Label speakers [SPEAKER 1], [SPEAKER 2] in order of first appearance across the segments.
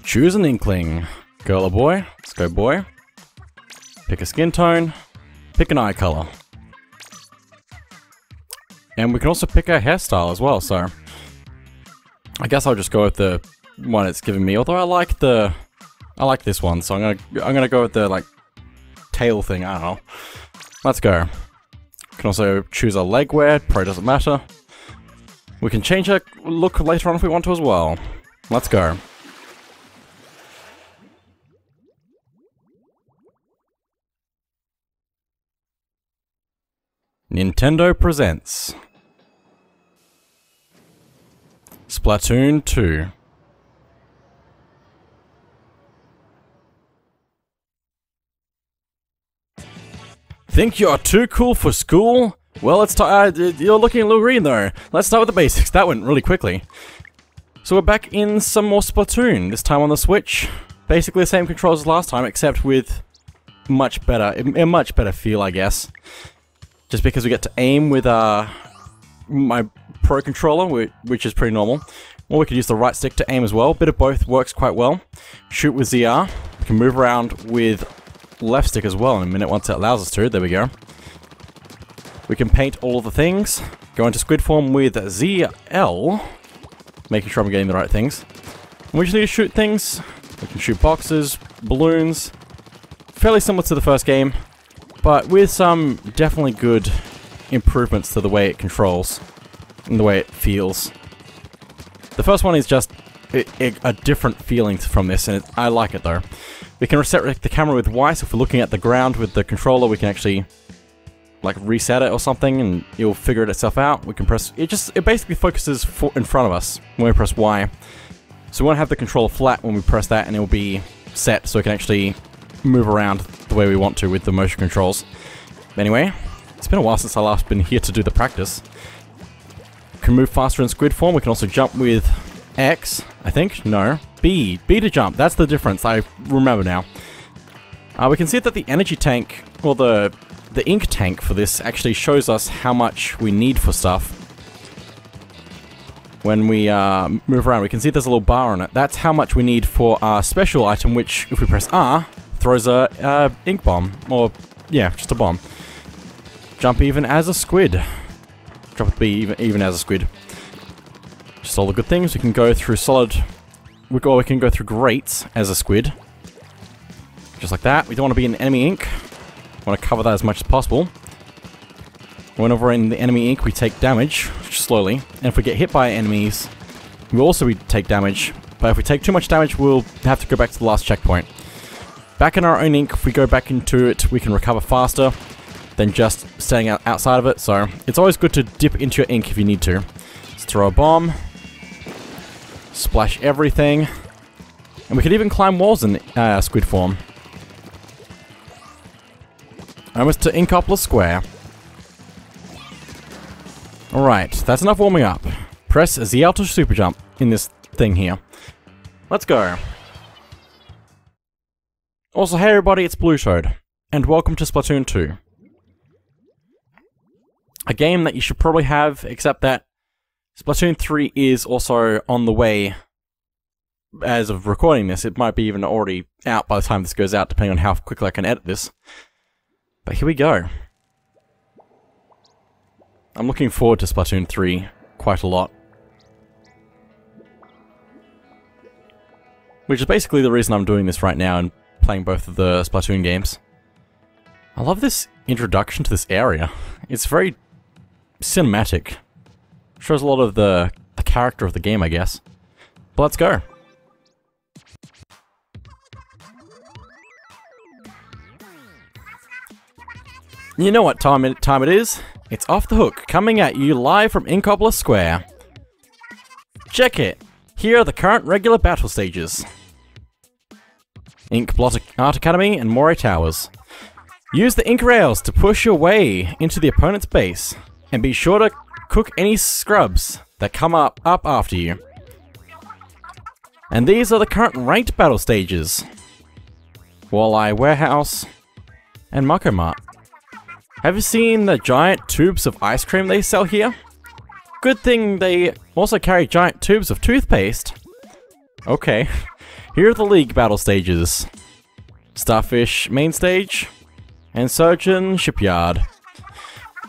[SPEAKER 1] Choose an Inkling. Girl or boy? Let's go boy. Pick a skin tone. Pick an eye color. And we can also pick our hairstyle as well, so... I guess I'll just go with the one it's giving me, although I like this one, so I'm gonna go with the, like, tail thing, I don't know. Let's go. We can also choose a leg wear, probably doesn't matter. We can change our look later on if we want to as well. Let's go. Nintendo presents Splatoon 2. Think you're too cool for school? Well, you're looking a little green though. Let's start with the basics. That went really quickly. So we're back in some more Splatoon, this time on the Switch. Basically the same controls as last time, except with a much better feel, I guess. Just because we get to aim with my Pro controller, which is pretty normal. Or we could use the right stick to aim as well. Bit of both works quite well. Shoot with ZR. We can move around with left stick as well in a minute once it allows us to. There we go. We can paint all of the things. Go into squid form with ZL. Making sure I'm getting the right things. And we just need to shoot things. We can shoot boxes, balloons. Fairly similar to the first game, but with some definitely good improvements to the way it controls and the way it feels. The first one is just a different feeling from this, and I like it though. We can reset the camera with Y, so if we're looking at the ground with the controller, we can actually like reset it or something, and it'll figure itself out. We can press it basically focuses in front of us when we press Y. So we want to have the controller flat when we press that, and it'll be set so it can actually move around the way we want to with the motion controls. Anyway, it's been a while since I last been here to do the practice. We can move faster in squid form. We can also jump with X, I think. No, B to jump. That's the difference. I remember now. We can see that the energy tank, or the ink tank for this, actually shows us how much we need for stuff. When we move around, we can see there's a little bar on it. That's how much we need for our special item, which, if we press R, throws a ink bomb. Or, yeah, just a bomb. Jump even as a squid. Drop with B even as a squid. Just all the good things. We can go through solid... Or we can go through grates as a squid. Just like that. We don't want to be in enemy ink. We want to cover that as much as possible. Whenever we're in the enemy ink, we take damage, slowly. And if we get hit by enemies, we also take damage. But if we take too much damage, we'll have to go back to the last checkpoint. Back in our own ink, if we go back into it, we can recover faster than just staying outside of it. So it's always good to dip into your ink if you need to. Let's throw a bomb. Splash everything. And we can even climb walls in squid form. Almost to Inkopolis Square. Alright, that's enough warming up. Press ZL to super jump in this thing here. Let's go. Also, hey everybody, it's BlueToad, and welcome to Splatoon 2. A game that you should probably have, except that Splatoon 3 is also on the way as of recording this. It might be even already out by the time this goes out, depending on how quickly I can edit this. But here we go. I'm looking forward to Splatoon 3 quite a lot. Which is basically the reason I'm doing this right now and playing both of the Splatoon games. I love this introduction to this area. It's very cinematic. Shows a lot of the character of the game, I guess. But let's go. You know what time it is? It's Off the Hook, coming at you live from Inkopolis Square. Check it! Here are the current regular battle stages. Ink Blot Art Academy and Moray Towers. Use the ink rails to push your way into the opponent's base, and be sure to cook any scrubs that come up after you. And these are the current ranked battle stages. Walleye Warehouse and Mako Mart. Have you seen the giant tubes of ice cream they sell here? Good thing they also carry giant tubes of toothpaste. Okay. Here are the League battle stages. Starfish main stage. And Surgeon Shipyard.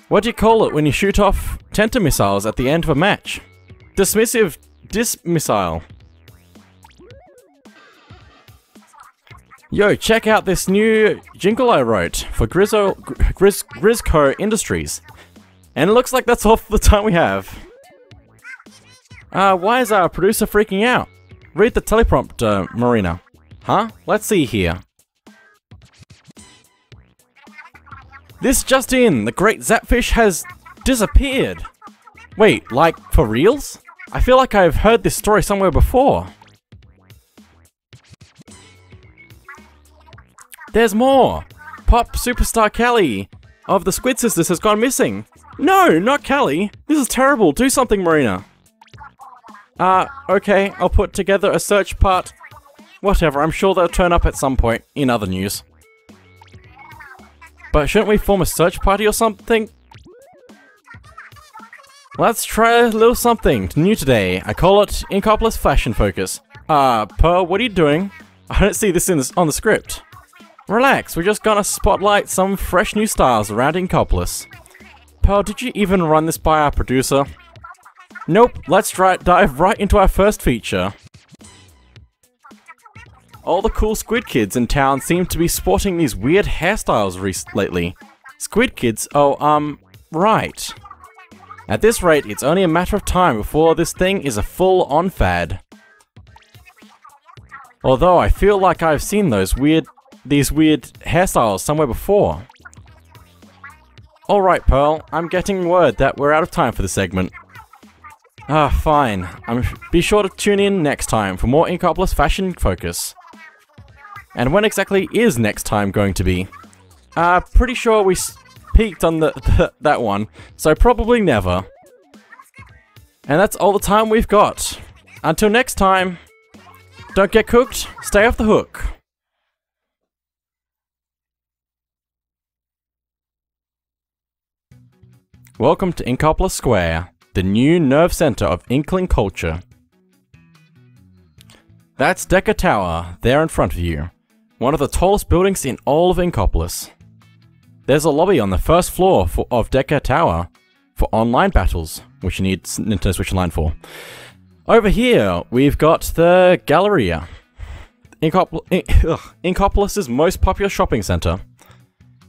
[SPEAKER 1] What do you call it when you shoot off Tenta missiles at the end of a match? Dismissive missile. Yo, check out this new jingle I wrote for Grisco Industries. And it looks like that's all the time we have. Why is our producer freaking out? Read the teleprompter, Marina. Huh? Let's see here. This just in, the great Zapfish has disappeared. Wait, like, for reals? I feel like I've heard this story somewhere before. There's more! Pop superstar Callie of the Squid Sisters has gone missing. No, not Callie. This is terrible. Do something, Marina. Okay, I'll put together a search part. Whatever, I'm sure they'll turn up at some point in other news. But shouldn't we form a search party or something? Let's try a little something new today. I call it Inkopolis Fashion Focus. Pearl, what are you doing? I don't see this on the script. Relax, we're just gonna spotlight some fresh new styles around Inkopolis. Pearl, did you even run this by our producer? Nope, let's dive right into our first feature. All the cool squid kids in town seem to be sporting these weird hairstyles lately. Squid kids? Oh, right. At this rate, it's only a matter of time before this thing is a full-on fad. Although I feel like I've seen these weird hairstyles somewhere before. Alright, Pearl, I'm getting word that we're out of time for this segment. Fine. Be sure to tune in next time for more Inkopolis Fashion Focus. And when exactly is next time going to be? Pretty sure we peaked on that one, so probably never. And that's all the time we've got. Until next time, don't get cooked, stay off the hook. Welcome to Inkopolis Square, the new nerve center of Inkling culture. That's Decker Tower, there in front of you. One of the tallest buildings in all of Inkopolis. There's a lobby on the first floor of Decker Tower for online battles, which you need Nintendo Switch Online for. Over here, we've got the Galleria, Inkopolis' most popular shopping center.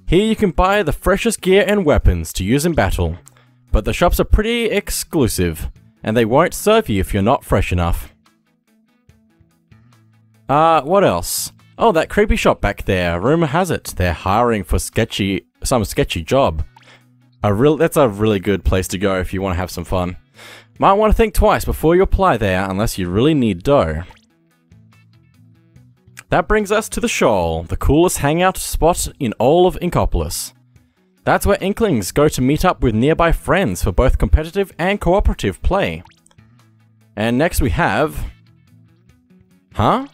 [SPEAKER 1] Here you can buy the freshest gear and weapons to use in battle, but the shops are pretty exclusive, and they won't serve you if you're not fresh enough. What else? Oh, that creepy shop back there. Rumor has it they're hiring for some sketchy job. That's a really good place to go if you want to have some fun. Might want to think twice before you apply there unless you really need dough. That brings us to the Shoal, the coolest hangout spot in all of Inkopolis. That's where Inklings go to meet up with nearby friends for both competitive and cooperative play. And next we have... Huh?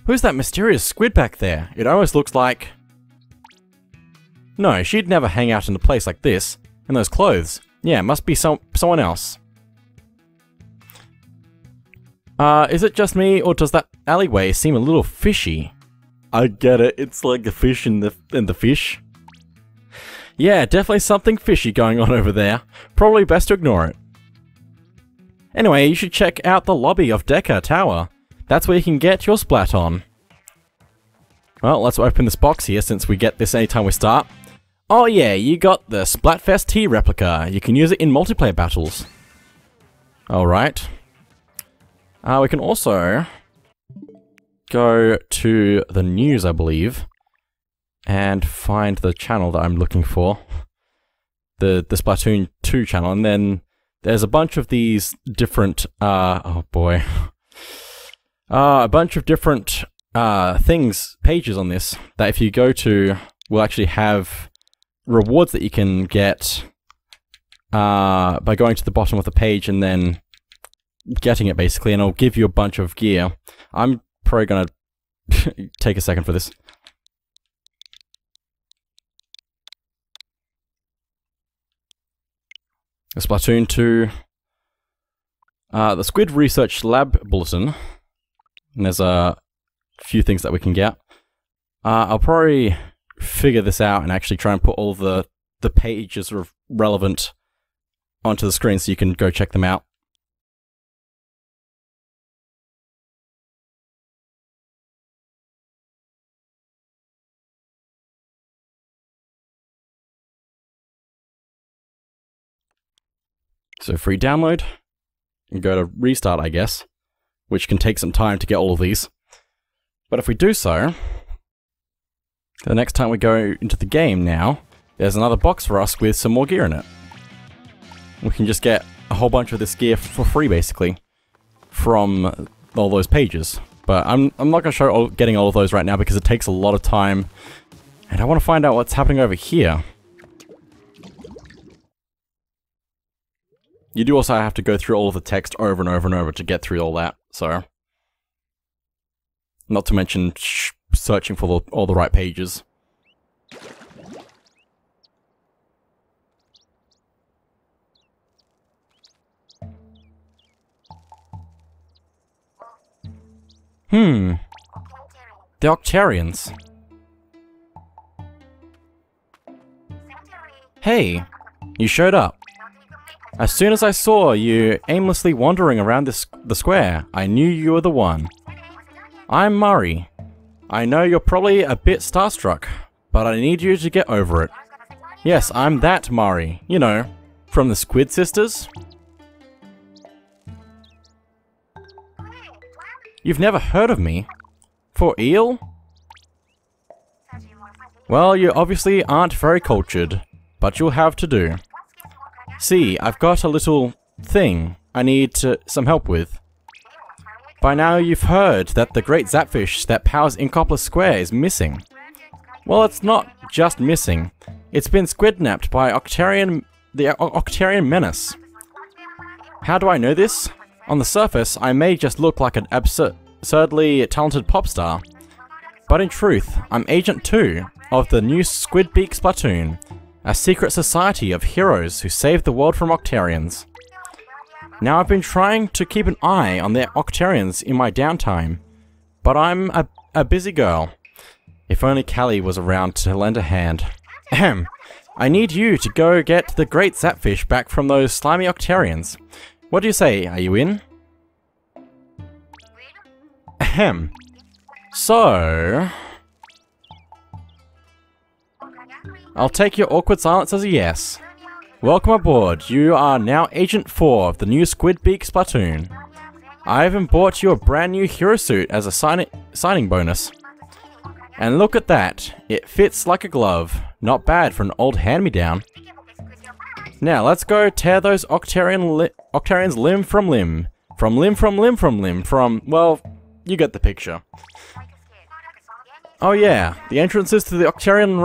[SPEAKER 1] Who's that mysterious squid back there? It almost looks like... No, she'd never hang out in a place like this. In those clothes. Yeah, must be someone else. Is it just me, or does that alleyway seem a little fishy? I get it, it's like the fish in the fish. Yeah, definitely something fishy going on over there. Probably best to ignore it. Anyway, you should check out the lobby of Decker Tower. That's where you can get your Splatoon. Well, let's open this box here since we get this anytime we start. Oh yeah, you got the Splatfest T replica. You can use it in multiplayer battles. Alright. We can also go to the news, I believe, and find the channel that I'm looking for. The Splatoon 2 channel, and then there's a bunch of these different, oh boy. A bunch of different pages on this, that if you go to, will actually have rewards that you can get by going to the bottom of the page and then getting it basically, and it'll give you a bunch of gear. I'm probably gonna take a second for this. The Splatoon 2 The Squid Research Lab Bulletin. And there's a few things that we can get. I'll probably figure this out and actually try and put all of the pages relevant onto the screen so you can go check them out. So free download, and go to restart, I guess, which can take some time to get all of these. But if we do so, the next time we go into the game now, there's another box for us with some more gear in it. We can just get a whole bunch of this gear for free, basically, from all those pages. But I'm not going to show getting all of those right now because it takes a lot of time, and I want to find out what's happening over here. You do also have to go through all of the text over and over and over to get through all that, so... Not to mention searching for all the right pages. The Octarians. Hey, you showed up. As soon as I saw you aimlessly wandering around the square, I knew you were the one. I'm Mari. I know you're probably a bit starstruck, but I need you to get over it. Yes, I'm that Mari. You know, from the Squid Sisters. You've never heard of me? For eel? Well, you obviously aren't very cultured, but you'll have to do. See, I've got a little thing I need some help with. By now you've heard that the great zapfish that powers Inkopolis Square is missing. Well, it's not just missing. It's been squidnapped by the Octarian menace. How do I know this? On the surface, I may just look like an absurdly talented pop star. But in truth, I'm Agent 2 of the new Squidbeak Splatoon, a secret society of heroes who save the world from Octarians. Now I've been trying to keep an eye on the Octarians in my downtime, but I'm a busy girl. If only Callie was around to lend a hand. Ahem. I need you to go get the great zapfish back from those slimy Octarians. What do you say, are you in? Ahem. So... I'll take your awkward silence as a yes. Welcome aboard. You are now Agent 4 of the new Squidbeak Splatoon. I even bought you a brand new hero suit as a signing bonus. And look at that. It fits like a glove. Not bad for an old hand-me-down. Now let's go tear those Octarians limb from limb. Well, you get the picture. Oh yeah, the entrances to the Octarian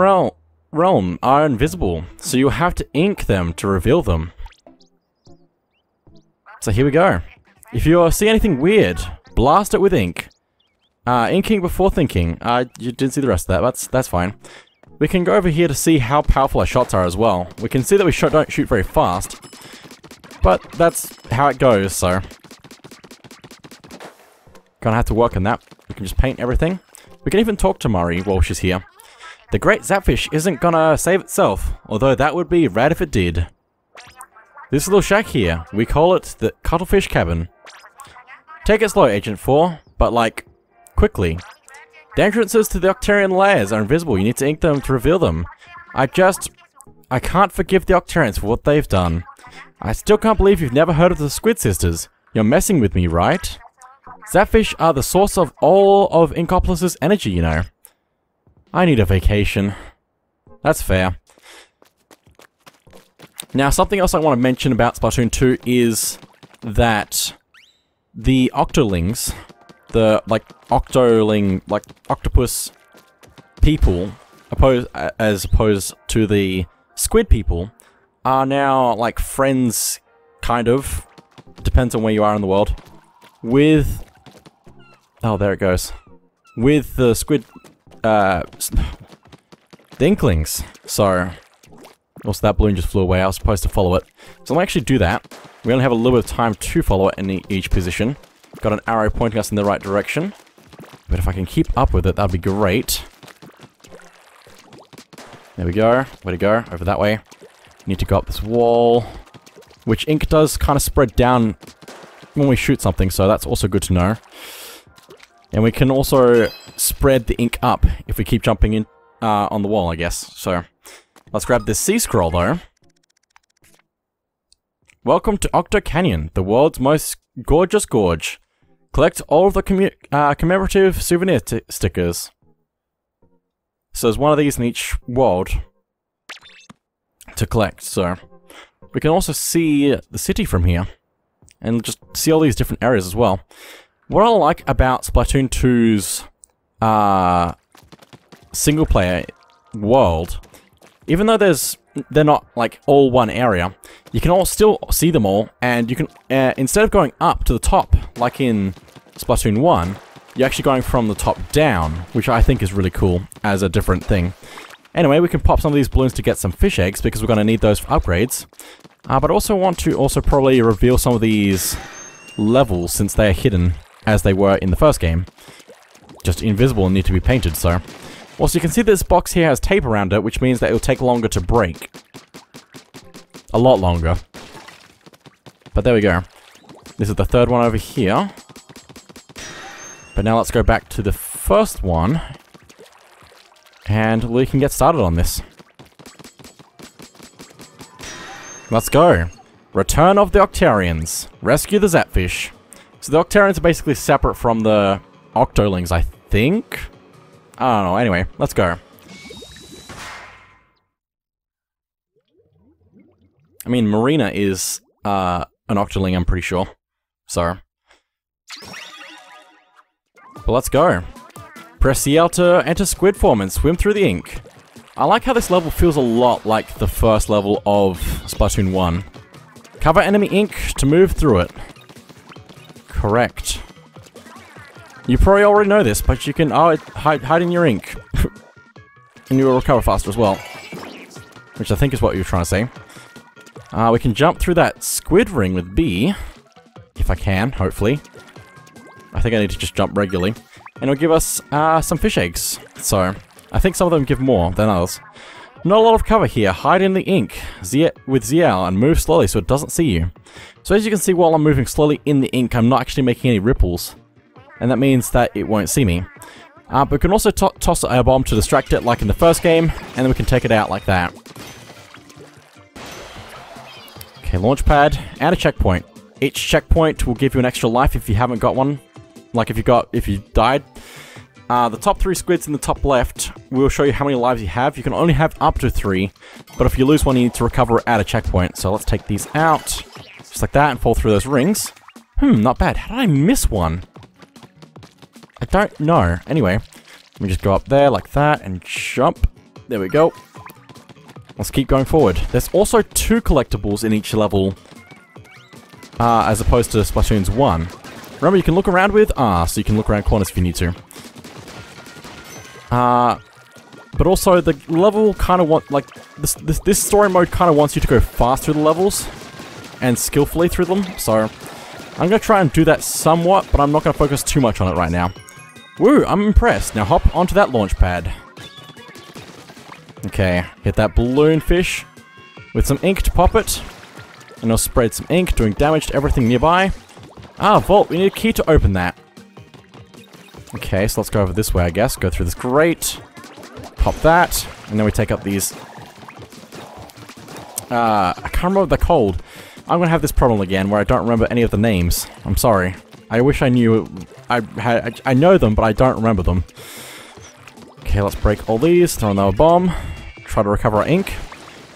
[SPEAKER 1] realm are invisible, so you'll have to ink them to reveal them. So here we go. If you see anything weird, blast it with ink. Inking before thinking. You didn't see the rest of that, that's fine. We can go over here to see how powerful our shots are as well. We can see that we don't shoot very fast, but that's how it goes, so... Gonna have to work on that. We can just paint everything. We can even talk to Mari while she's here. The great zapfish isn't gonna save itself, although that would be rad if it did. This little shack here, we call it the Cuttlefish Cabin. Take it slow, Agent 4, but like, quickly. The entrances to the Octarian layers are invisible, you need to ink them to reveal them. I can't forgive the Octarians for what they've done. I still can't believe you've never heard of the Squid Sisters. You're messing with me, right? Zapfish are the source of all of Inkopolis' energy, you know. I need a vacation. That's fair. Now, something else I want to mention about Splatoon 2 is that the Octolings, the, octopus people, as opposed to the squid people, are now, like, friends, kind of, depends on where you are in the world, with... Oh, there it goes. With the squid... the Inklings. So... Also, that balloon just flew away. I was supposed to follow it. So I'm gonna actually do that. We only have a little bit of time to follow it in each position. Got an arrow pointing us in the right direction. But if I can keep up with it, that'd be great. There we go. Way to go. Over that way. Need to go up this wall. Which ink does kind of spread down when we shoot something, so that's also good to know. And we can also spread the ink up if we keep jumping in on the wall, I guess. So, let's grab this C-scroll, though. Welcome to Octo Canyon, the world's most gorgeous gorge. Collect all of the commemorative souvenir stickers. So there's one of these in each world to collect, so... We can also see the city from here. And just see all these different areas as well. What I like about Splatoon 2's single-player world, even though they're not like all one area, you can all still see them all, and you can instead of going up to the top like in Splatoon 1, you're actually going from the top down, which I think is really cool as a different thing. Anyway, we can pop some of these balloons to get some fish eggs because we're going to need those for upgrades. But I also want to probably reveal some of these levels since they are hidden as they were in the first game. Just invisible and need to be painted, so... Also, you can see this box here has tape around it, which means that it'll take longer to break. A lot longer. But there we go. This is the third one over here. But now let's go back to the first one. And we can get started on this. Let's go. Return of the Octarians. Rescue the Zapfish. So the Octarians are basically separate from the Octolings, I think? I don't know. Anyway, let's go. I mean, Marina is an Octoling, I'm pretty sure. So. But let's go. Press the L to enter squid form and swim through the ink. I like how this level feels a lot like the first level of Splatoon 1. Cover enemy ink to move through it. Correct. You probably already know this, but you can hide in your ink. And you will recover faster as well. Which I think is what you were trying to say. We can jump through that squid ring with B. If I can, hopefully. I think I need to just jump regularly. And it'll give us some fish eggs. So, I think some of them give more than others. Not a lot of cover here. Hide in the ink with ZL and move slowly so it doesn't see you. So as you can see, while I'm moving slowly in the ink, I'm not actually making any ripples. And that means that it won't see me. But we can also toss a bomb to distract it like in the first game, and then we can take it out like that. Okay, launch pad and a checkpoint. Each checkpoint will give you an extra life if you haven't got one. Like if you died. The top 3 squids in the top left will show you how many lives you have. You can only have up to 3, but if you lose one, you need to recover it at a checkpoint. So let's take these out, just like that, and fall through those rings. Not bad. How did I miss one? I don't know. Anyway, let me just go up there like that and jump. There we go. Let's keep going forward. There's also 2 collectibles in each level, as opposed to Splatoon's 1. Remember, you can look around with R, so you can look around corners if you need to. But also the level kind of this story mode kind of wants you to go fast through the levels and skillfully through them. So I'm gonna try and do that somewhat, but I'm not gonna focus too much on it right now. Woo! I'm impressed. Now hop onto that launch pad. Okay, hit that balloon fish with some ink to pop it, and it'll spread some ink, doing damage to everything nearby. Vault. We need a key to open that. Okay, so let's go over this way, I guess. Go through this grate. Pop that. And then we take up these... I can't remember what they're called. I'm gonna have this problem again where I don't remember any of the names. I'm sorry. I wish I knew... I know them, but I don't remember them. Okay, let's break all these. Throw another bomb. Try to recover our ink.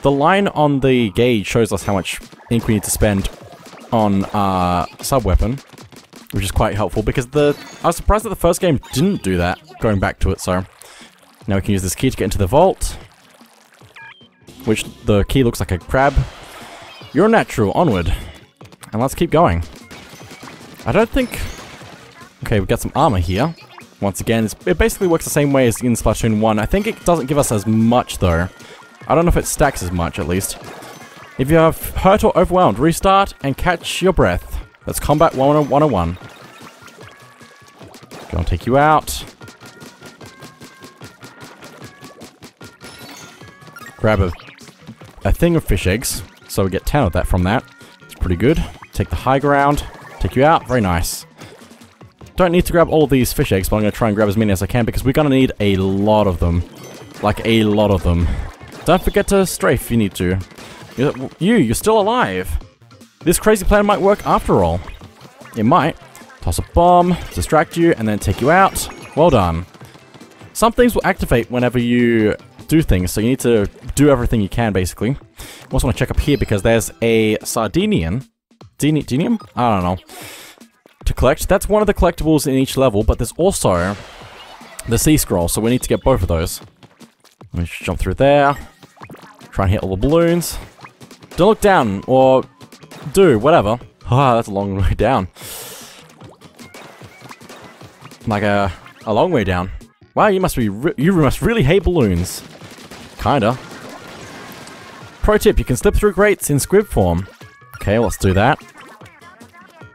[SPEAKER 1] The line on the gauge shows us how much ink we need to spend on sub-weapon. Which is quite helpful, because I was surprised that the first game didn't do that, going back to it, so... Now we can use this key to get into the vault. Which, the key looks like a crab. You're natural, onward. And let's keep going. I don't think... Okay, we've got some armor here. Once again, it basically works the same way as in Splatoon 1. I think it doesn't give us as much, though. I don't know if it stacks as much, at least. If you have hurt or overwhelmed, restart and catch your breath. That's Combat 101. Gonna take you out. Grab a thing of fish eggs. So we get 10 of that from that. It's pretty good. Take the high ground. Take you out. Very nice. Don't need to grab all these fish eggs, but I'm going to try and grab as many as I can because we're going to need a lot of them. Like, a lot of them. Don't forget to strafe if you need to. You're still alive. This crazy plan might work after all. It might. Toss a bomb, distract you, and then take you out. Well done. Some things will activate whenever you do things, so you need to do everything you can, basically. I also want to check up here because there's a Sardinian. Dinium? I don't know. To collect. That's one of the collectibles in each level, but there's also the sea scroll, so we need to get both of those. Let me just jump through there. Try and hit all the balloons. Don't look down, or do, whatever. Ah, that's a long way down. Like a long way down. Wow, you must really hate balloons. Kinda. Pro tip, you can slip through grates in squib form. Okay, let's do that.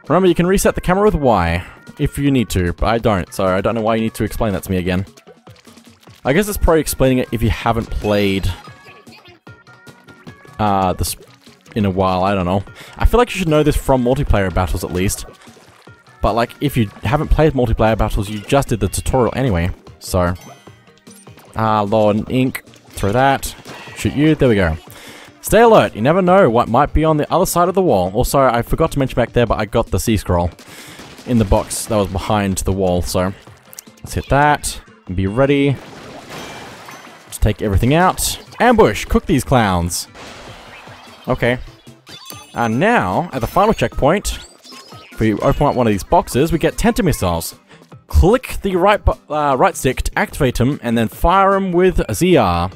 [SPEAKER 1] Remember, you can reset the camera with Y, if you need to, but I don't, so I don't know why you need to explain that to me again. I guess it's probably explaining it if you haven't played this in a while, I don't know. I feel like you should know this from multiplayer battles at least. But like, if you haven't played multiplayer battles, you just did the tutorial anyway, so... Lord ink, throw that, shoot you, there we go. Stay alert, you never know what might be on the other side of the wall. Also, I forgot to mention back there, but I got the sea scroll in the box that was behind the wall, so... Let's hit that, and be ready. Just take everything out. Ambush! Cook these clowns! Okay. And now, at the final checkpoint, if we open up one of these boxes, we get Tenta missiles. Click the right stick to activate them, and then fire them with ZR.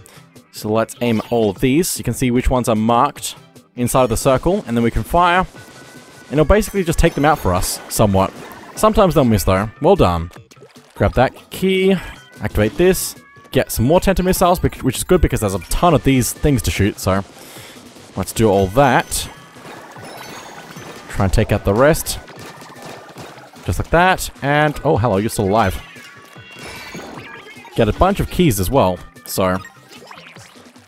[SPEAKER 1] So let's aim at all of these. You can see which ones are marked inside of the circle, and then we can fire. And it'll basically just take them out for us, somewhat. Sometimes they'll miss though. Well done. Grab that key, activate this, get some more Tenta missiles, which is good because there's a ton of these things to shoot, so... Let's do all that. Try and take out the rest. Just like that, and... Oh, hello, you're still alive. Get a bunch of keys as well, so...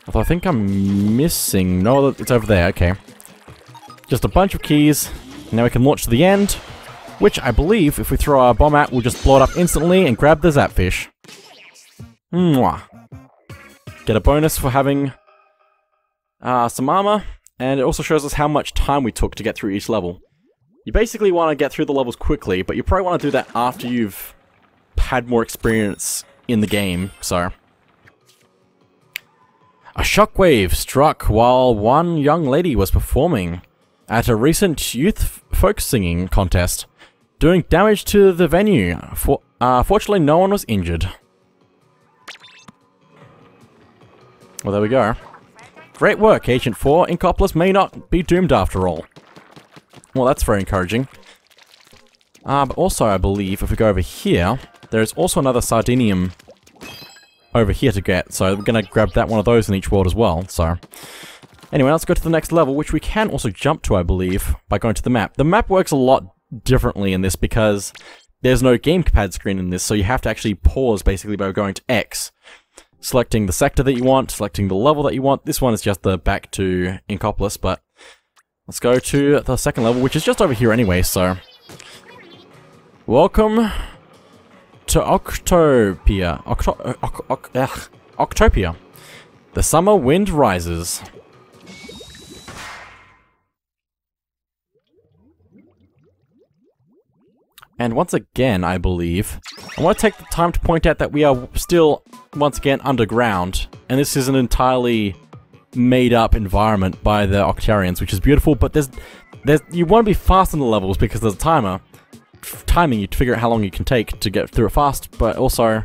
[SPEAKER 1] Although I think I'm missing... No, it's over there, okay. Just a bunch of keys. Now we can launch to the end, which I believe, if we throw our bomb out, we'll just blow it up instantly and grab the Zapfish. Mwah. Get a bonus for having... some armor, and it also shows us how much time we took to get through each level. You basically want to get through the levels quickly, but you probably want to do that after you've had more experience in the game, so... A shockwave struck while one young lady was performing at a recent youth folk singing contest, doing damage to the venue. Fortunately, no one was injured. Well, there we go. Great work, Agent 4. Inkopolis may not be doomed after all. Well, that's very encouraging. But also, I believe, if we go over here, there's also another Sardinium over here to get, so we're going to grab that one of those in each world as well, so... Anyway, let's go to the next level, which we can also jump to, I believe, by going to the map. The map works a lot differently in this because there's no gamepad screen in this, so you have to actually pause, basically, by going to X. Selecting the sector that you want, selecting the level that you want. This one is just the back to Inkopolis, but let's go to the second level, which is just over here anyway, so... Welcome to Octopia. Octopia. The summer wind rises. And once again, I believe, I want to take the time to point out that we are still, once again, underground. And this is an entirely made-up environment by the Octarians, which is beautiful, but you want to be fast in the levels because there's a timer. Timing you to figure out how long you can take to get through it fast, but also,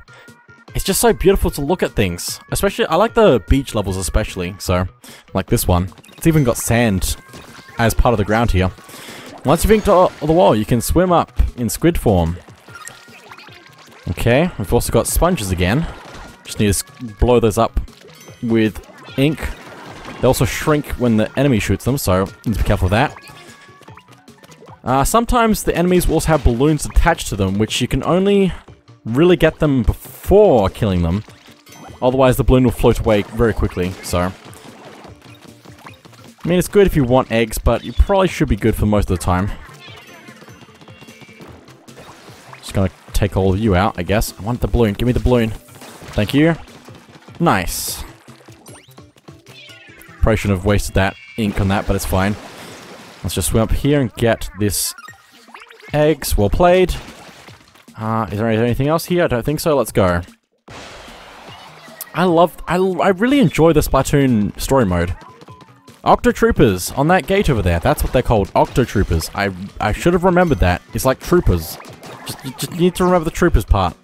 [SPEAKER 1] it's just so beautiful to look at things. Especially, I like the beach levels especially, so, like this one. It's even got sand as part of the ground here. Once you've inked the wall, you can swim up in squid form. Okay, we've also got sponges again. Just need to blow those up with ink. They also shrink when the enemy shoots them, so you need to be careful with that. Sometimes the enemies will also have balloons attached to them, which you can only really get them before killing them. Otherwise, the balloon will float away very quickly, so... I mean, it's good if you want eggs, but you probably should be good for most of the time. Just gonna take all of you out, I guess. I want the balloon. Give me the balloon. Thank you. Nice. Probably shouldn't have wasted that ink on that, but it's fine. Let's just swim up here and get this eggs. Well played. Is there anything else here? I don't think so. Let's go. I really enjoy the Splatoon story mode. Octotroopers on that gate over there. That's what they're called. Octotroopers. I should have remembered that. It's like troopers. You need to remember the troopers part.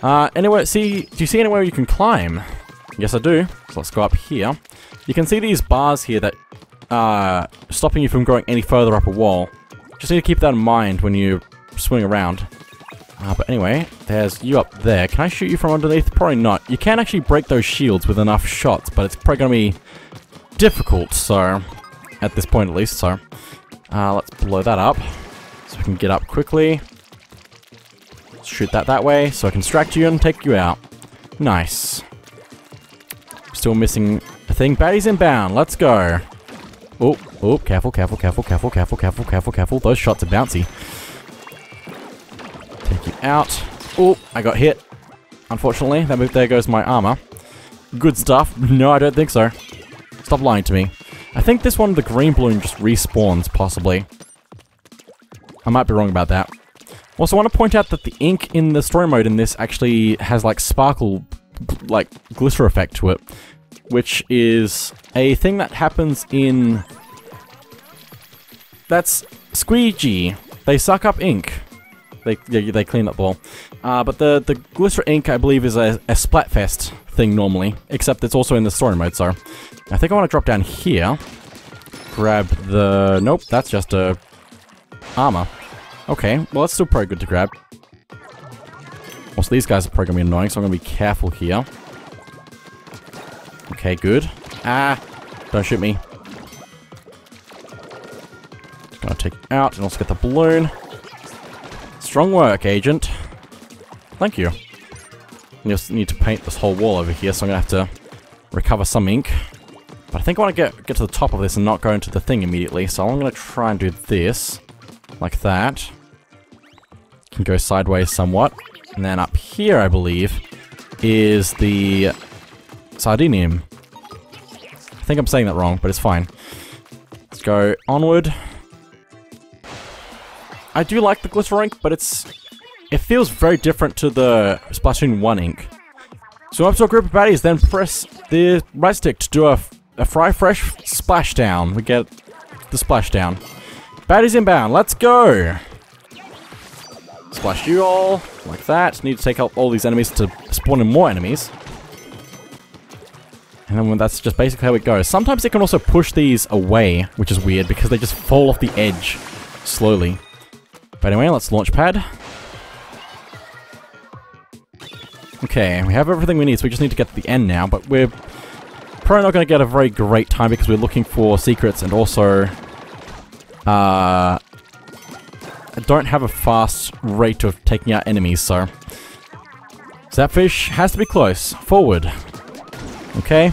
[SPEAKER 1] Anyway, do you see anywhere you can climb? Yes, I do. So let's go up here. You can see these bars here that are stopping you from going any further up a wall. Just need to keep that in mind when you swing around. But anyway, there's you up there. Can I shoot you from underneath? Probably not. You can actually break those shields with enough shots, but it's probably going to be difficult, so... At this point, at least, so... let's blow that up. So we can get up quickly. Shoot that way, so I can distract you and take you out. Nice. Still missing a thing. Baddies inbound. Let's go. Oh, careful. Those shots are bouncy. Take you out. Oh, I got hit. Unfortunately, there goes my armor. Good stuff. No, I don't think so. Stop lying to me. I think this one, the green balloon, just respawns, possibly. I might be wrong about that. Also, I want to point out that the ink in the story mode in this actually has, like, sparkle, like, glitter effect to it. Which is a thing that happens in... That's squeegee. They suck up ink. They clean up the wall. But the glitter ink, I believe, is a Splatfest thing normally. Except it's also in the story mode, so... I think I want to drop down here. Grab the... Nope, that's just a... armor. Okay, well that's still pretty good to grab. Also, these guys are probably going to be annoying, so I'm going to be careful here. Okay, good. Don't shoot me. Gonna take it out and also get the balloon. Strong work, Agent. Thank you. I just need to paint this whole wall over here, so I'm gonna have to recover some ink. But I think I want to get to the top of this and not go into the thing immediately, so I'm gonna try and do this. Like that. Can go sideways somewhat. And then up here, I believe, is the Sardinium. I think I'm saying that wrong, but it's fine. Let's go onward. I do like the glitter ink, but it feels very different to the Splatoon 1 ink. So up to a group of baddies, then press the right stick to do a fry fresh splashdown. We get the splashdown. Baddies inbound, let's go! Splash you all, like that. Need to take out all these enemies to spawn in more enemies. And then that's just basically how it goes. Sometimes it can also push these away, which is weird because they just fall off the edge slowly. But anyway, let's launch pad. Okay, we have everything we need, so we just need to get to the end now, but we're probably not going to get a very great time because we're looking for secrets and also... I don't have a fast rate of taking out enemies, so... Zapfish has to be close. Forward. Okay.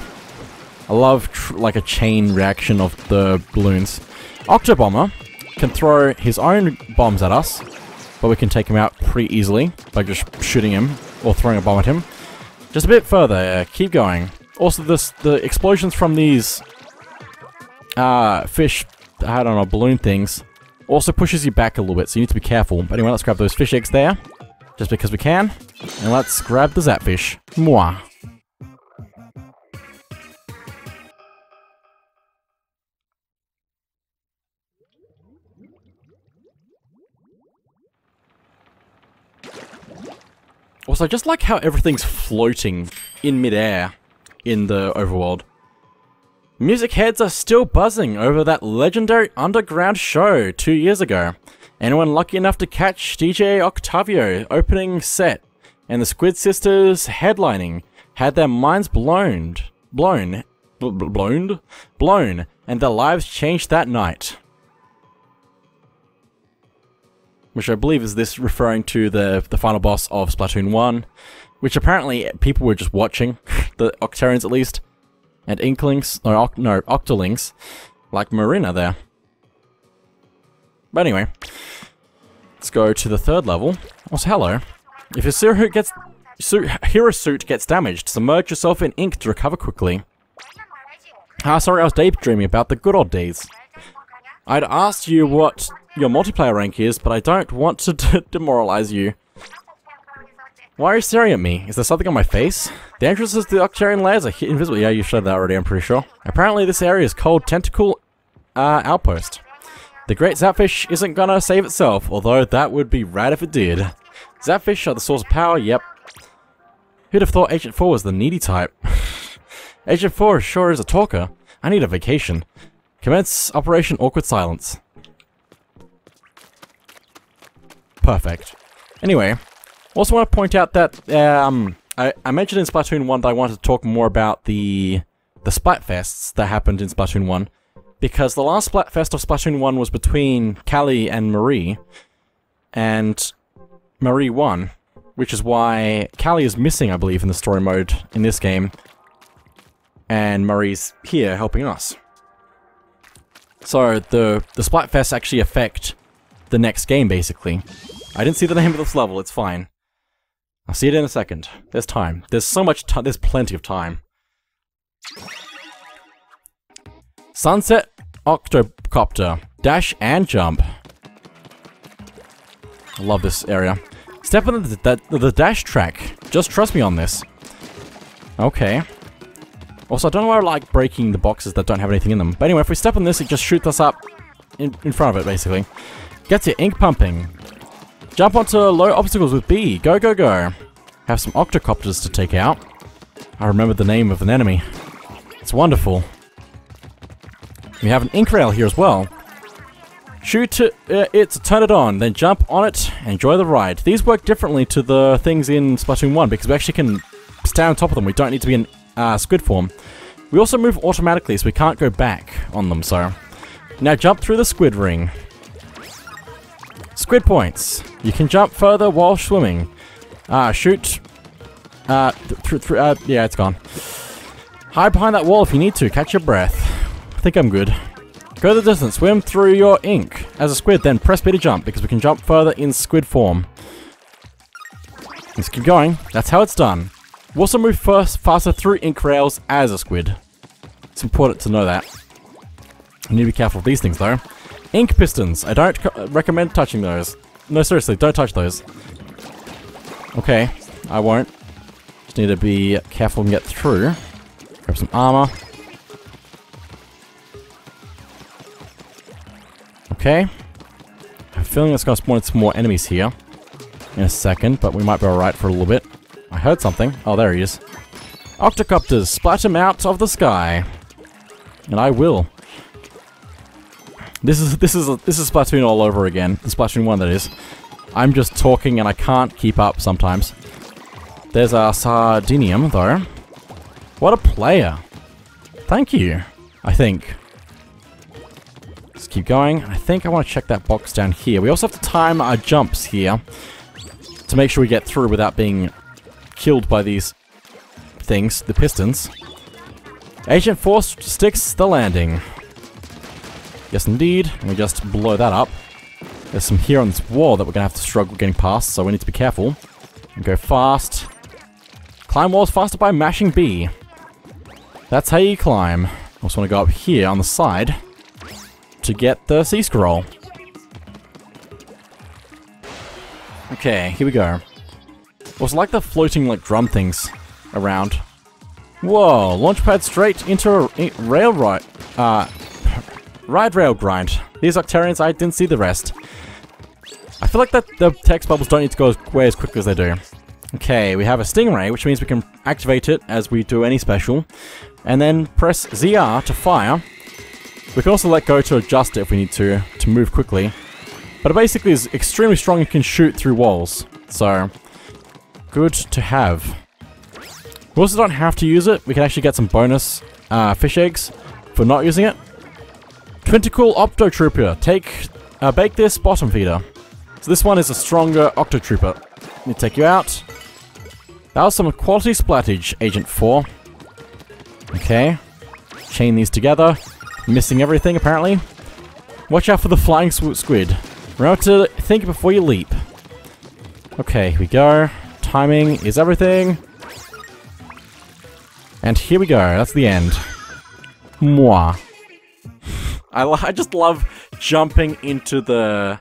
[SPEAKER 1] I love, like, a chain reaction of the balloons. Octobomber can throw his own bombs at us, but we can take him out pretty easily by just shooting him or throwing a bomb at him. Just a bit further. Keep going. Also, the explosions from these fish, I don't know, balloon things, also pushes you back a little bit, so you need to be careful. But anyway, let's grab those fish eggs there, just because we can. And let's grab the Zapfish. Mwah. Also, I just like how everything's floating in midair in the overworld. Music heads are still buzzing over that legendary underground show 2 years ago. Anyone lucky enough to catch DJ Octavio opening set and the Squid Sisters headlining had their minds blown. blown, and their lives changed that night. Which I believe is this referring to the final boss of Splatoon 1, which apparently people were just watching, the Octarians at least, and Inklings, no, Octolings, like Marina there. But anyway, let's go to the third level. Also, hello. If your hero suit gets damaged, submerge yourself in ink to recover quickly. Ah, sorry, I was daydreaming about the good old days. I'd asked you what your multiplayer rank is, but I don't want to demoralize you. Why are you staring at me? Is there something on my face? The entrances to the Octarian layers are invisible. Yeah, you said that already, I'm pretty sure. Apparently this area is called Tentacle Outpost. The Great Zapfish isn't gonna save itself, although that would be rad if it did. Zapfish are the source of power, yep. Who'd have thought Agent 4 was the needy type? Agent 4 sure is a talker. I need a vacation. Commence Operation Awkward Silence. Perfect. Anyway, also want to point out that I mentioned in Splatoon 1 that I wanted to talk more about the Splatfests that happened in Splatoon 1, because the last Splatfest of Splatoon 1 was between Callie and Marie, and Marie won, which is why Callie is missing, I believe, in the story mode in this game, and Marie's here helping us. So the Splatfests actually affect the next game, basically. I didn't see the name of this level, it's fine. I'll see it in a second. There's time. There's so much time. There's plenty of time. Sunset Octocopter. Dash and jump. I love this area. Step on the dash track. Just trust me on this. Okay. Also, I don't know why I like breaking the boxes that don't have anything in them. But anyway, if we step on this, it just shoots us up in front of it, basically. Gets your ink pumping. Jump onto low obstacles with B. Go, go, go. Have some octocopters to take out. I remember the name of an enemy. It's wonderful. We have an ink rail here as well. Shoot it to turn it on, then jump on it and enjoy the ride. These work differently to the things in Splatoon 1 because we actually can stand on top of them. We don't need to be in squid form. We also move automatically, so we can't go back on them, so. Now jump through the squid ring. Squid points. You can jump further while swimming. Shoot. Yeah, it's gone. Hide behind that wall if you need to. Catch your breath. I think I'm good. Go the distance. Swim through your ink as a squid, then press B to jump because we can jump further in squid form. Let's keep going. That's how it's done. We also move faster through ink rails as a squid. It's important to know that. You need to be careful of these things though. Ink pistons. I don't recommend touching those. No, seriously, don't touch those. Okay, I won't. Just need to be careful and get through. Grab some armor. Okay. I have a feeling it's going to spawn some more enemies here in a second, but we might be alright for a little bit. I heard something. Oh, there he is. Octocopters, splat him out of the sky. And I will. This is Splatoon all over again. The Splatoon 1, that is. I'm just talking and I can't keep up sometimes. There's our Sardinium, though. What a player. Thank you, I think. Let's keep going. I think I want to check that box down here. We also have to time our jumps here to make sure we get through without being killed by these things, the pistons. Agent 4 sticks the landing. Yes, indeed. And we just blow that up. There's some here on this wall that we're going to have to struggle getting past, so we need to be careful. And go fast. Climb walls faster by mashing B. That's how you climb. Also want to go up here on the side to get the C scroll. Okay, here we go. Also like the floating like drum things around. Whoa, launchpad straight into a rail ride rail grind. These Octarians, I didn't see the rest. I feel like that the text bubbles don't need to go away as quickly as they do. Okay, we have a stingray, which means we can activate it as we do any special. And then press ZR to fire. We can also let go to adjust it if we need to move quickly. But it basically is extremely strong and can shoot through walls. So, good to have. We also don't have to use it. We can actually get some bonus fish eggs for not using it. Tentacle Octotrooper. Bake this bottom feeder. So this one is a stronger Octotrooper. Let me take you out. That was some quality splattage, Agent 4. Okay. Chain these together. Missing everything, apparently. Watch out for the flying squid. Remember to think before you leap. Okay, here we go. Timing is everything. And here we go. That's the end. Mwah. I just love jumping into the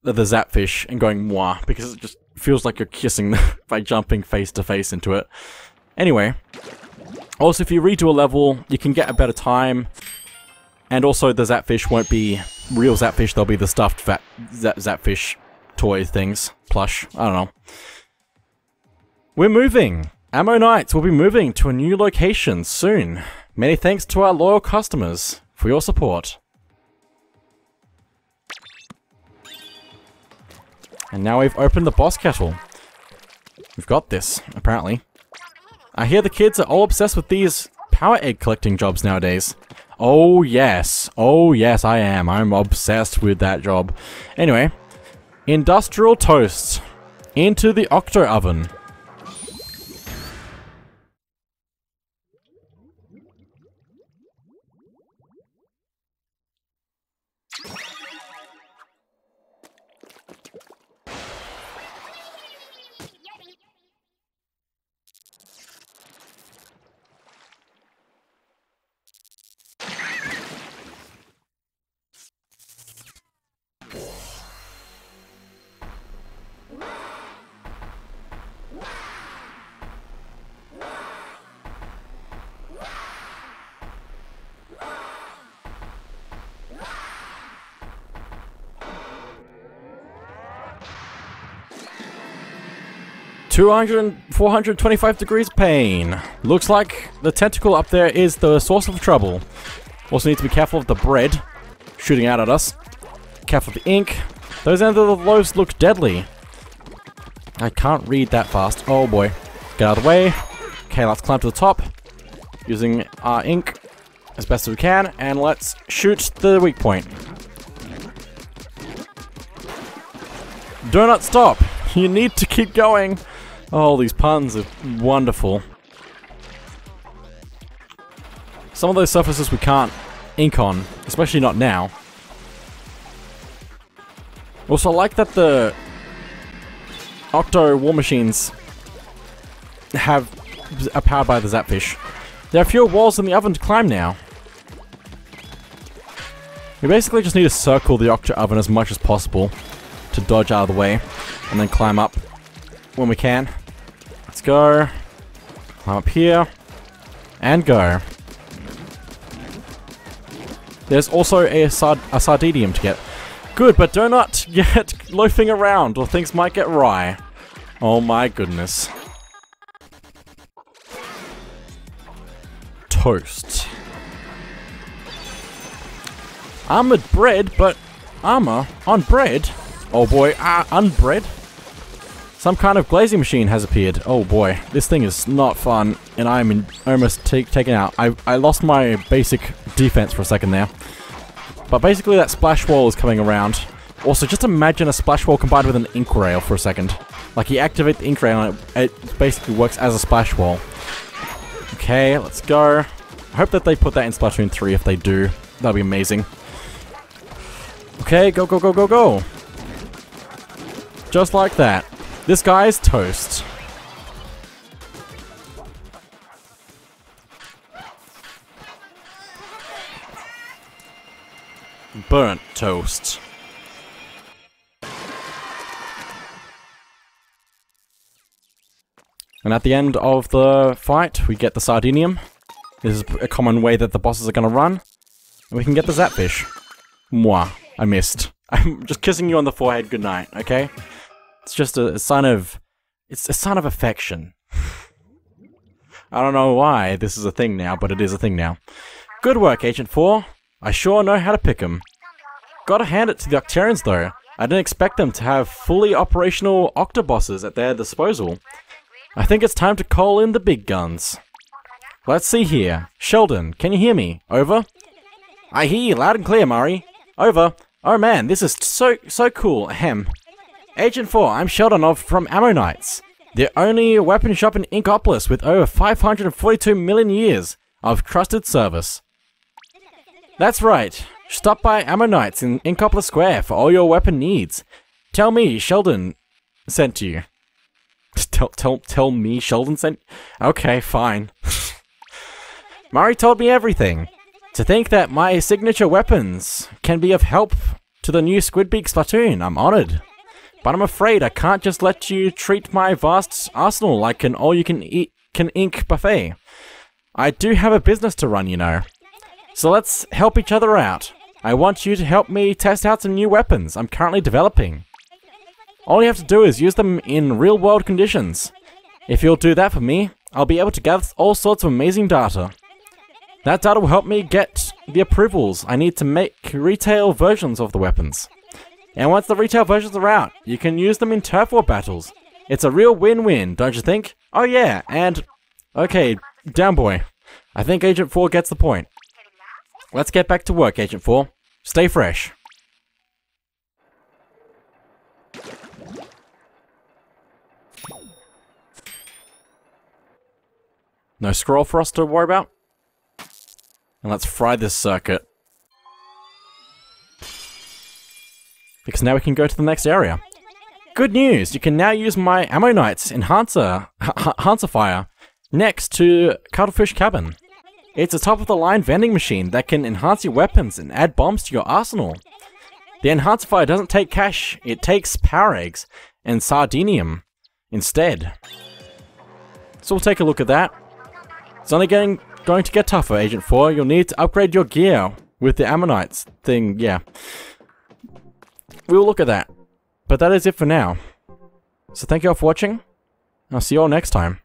[SPEAKER 1] Zapfish and going mwah, because it just feels like you're kissing by jumping face to face into it. Anyway, also if you redo a level, you can get a better time, and also the Zapfish won't be real Zapfish, they'll be the stuffed Zapfish toy things, plush, I don't know. We're moving! Ammo Knights will be moving to a new location soon. Many thanks to our loyal customers for your support. And now we've opened the boss kettle. We've got this, apparently. I hear the kids are all obsessed with these power egg collecting jobs nowadays. Oh yes, I am. I'm obsessed with that job. Anyway, industrial toast into the octo oven. $200, 425 degrees pain. Looks like the tentacle up there is the source of trouble. Also need to be careful of the bread shooting out at us. Careful of the ink. Those ends of the loaves look deadly. I can't read that fast. Oh boy. Get out of the way. Okay, let's climb to the top. Using our ink as best as we can. And let's shoot the weak point. Do not stop. You need to keep going. Oh, these puns are wonderful. Some of those surfaces we can't ink on, especially not now. Also, I like that the Octo War Machines are powered by the Zapfish. There are fewer walls in the oven to climb now. We basically just need to circle the Octo Oven as much as possible to dodge out of the way, and then climb up when we can. Let's go. Climb up here. And go. There's also a Sardinium to get. Good, but do not get loafing around or things might get wry. Oh my goodness. Toast. Armored bread, but armor on bread? Oh boy, unbread? Some kind of glazing machine has appeared. Oh boy, this thing is not fun, and I'm almost taken out. I lost my basic defense for a second there. But basically that splash wall is coming around. Also, just imagine a splash wall combined with an ink rail for a second. Like, you activate the ink rail and it basically works as a splash wall. Okay, let's go. I hope that they put that in Splatoon 3 if they do. That'll be amazing. Okay, go, go, go, go, go. Just like that. This guy is toast. Burnt toast. And at the end of the fight, we get the Sardinium. This is a common way that the bosses are gonna run. And we can get the Zapfish. Mwah. I missed. I'm just kissing you on the forehead goodnight, okay? It's just a sign of... It's a sign of affection. I don't know why this is a thing now, but it is a thing now. Good work, Agent 4. I sure know how to pick 'em. Gotta hand it to the Octarians, though. I didn't expect them to have fully operational Octobosses at their disposal. I think it's time to call in the big guns. Let's see here. Sheldon, can you hear me? Over? I hear you loud and clear, Murray. Over. Oh man, this is so cool. Ahem. Agent 4, I'm Sheldon from Ammonites, the only weapon shop in Inkopolis with over 542 million years of trusted service. That's right. Stop by Ammonites in Inkopolis Square for all your weapon needs. Tell me Sheldon sent you. Tell me Sheldon sent... Okay, fine. Murray told me everything. To think that my signature weapons can be of help to the new Squidbeak Splatoon, I'm honored. But I'm afraid I can't just let you treat my vast arsenal like an all-you-can-ink buffet. I do have a business to run, you know. So let's help each other out. I want you to help me test out some new weapons I'm currently developing. All you have to do is use them in real-world conditions. If you'll do that for me, I'll be able to gather all sorts of amazing data. That data will help me get the approvals I need to make retail versions of the weapons. And once the retail versions are out, you can use them in turf war battles. It's a real win-win, don't you think? Oh yeah, and... Okay, down boy. I think Agent 4 gets the point. Let's get back to work, Agent 4. Stay fresh. No scroll for us to worry about? And let's fry this circuit. Because now we can go to the next area. Good news! You can now use my Ammonites Enhancer next to Cuttlefish Cabin. It's a top-of-the-line vending machine that can enhance your weapons and add bombs to your arsenal. The Enhancer doesn't take cash, it takes power eggs and sardinium instead. So we'll take a look at that. It's only going to get tougher, Agent 4. You'll need to upgrade your gear with the Ammonites thing, yeah. We'll look at that. But that is it for now. So thank you all for watching. I'll see you all next time.